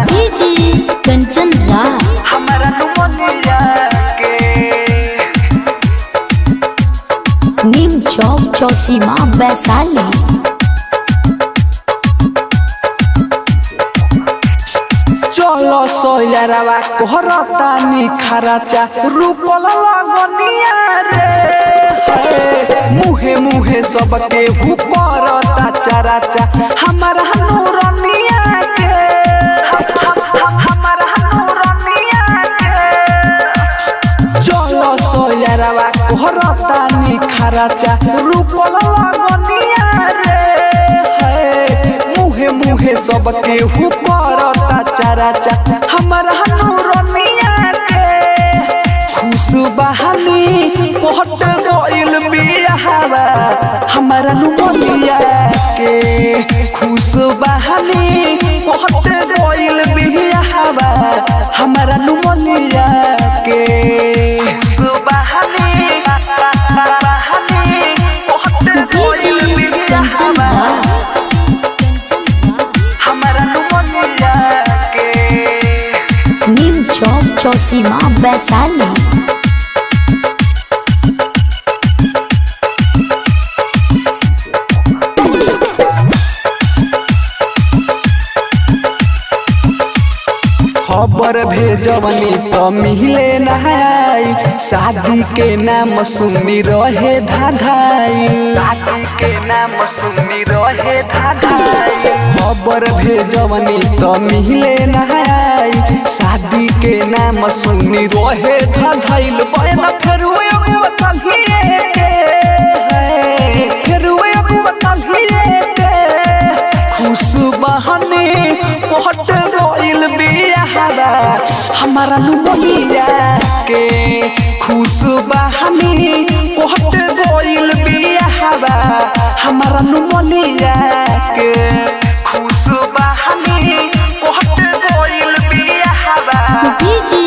DJ Kanchan Raj हमारा pneumoniae के नीम चौक चौसीमा वैशाली। चलो सोयरवा कोहरतानी खराचा रूपल लगनिया रे मुहे मुहे सबके हुपरता चराचा हमारा नूरनिया के हमारा नूरनिया के चलो सोयरवा कोहरतानी खराचा रूपल लगनिया रे मुहे मुहे सबके हुपरता चराचा हमारा नूरनिया के खुश बहानी कोहट गइल बियाहवा हमारा नुमनिया के खुश बहानी कोहट गइल बियाहवा हमारा नुमनिया के खुश बहानी कोहट गइल कंचन बियाहवा राज हमारा नुमनिया के नीम चौक चौसीमा वैशाली। खबर भेजवनी तो मिले नहाई शादी के नाम सुनी रहे धाधाई शादी के नाम सुनी रहे धाधाई खबर भेजवनी तो मिले नहाई शादी के नाम सुनी रहे धाधाइल बहन फेरुए बतालिए के फेरुए बतालिए के खुश बहनी कोहट गइल बियाहवा हमारा नुमनिया के खुश बहनी कोहट गइल बियाहवा हमारा नुमनिया के खुश बहनी कोहट गइल बियाहवा डीजे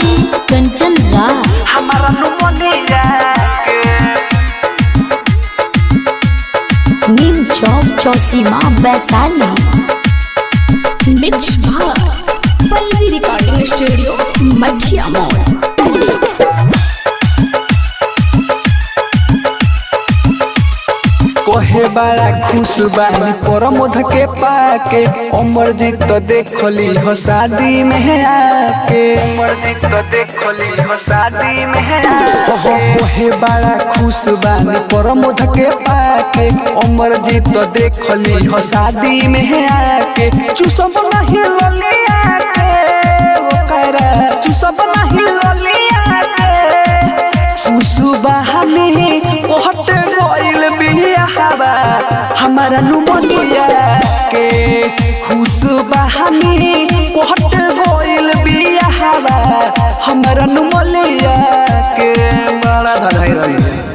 कंचन राज हमारा नुमनिया के नीम चौक चौसीमा वैशाली। मिक्स भाग पल्लवी रिकॉर्डिंग स्टूडियो मठिया मोड़। कोहे बड़ा खुश बानी परमोध के पाके अमरजीत तो देखली हो शादी में आके अमरजीत तो देखली हो शादी में आके कोहे बड़ा खुश बानी परमोध के पाके अमरजीत तो देखली हो शादी में आके चुसब नहीं ललिया के ओकरा चुसब नहीं ललिया के खुश बहानी कोहट गइल बियाहवा हमारा नुमनिया के खुश बहानी कोहट गइल बियाहवा हमारा नुमनिया के बड़ा धड़ाई रही।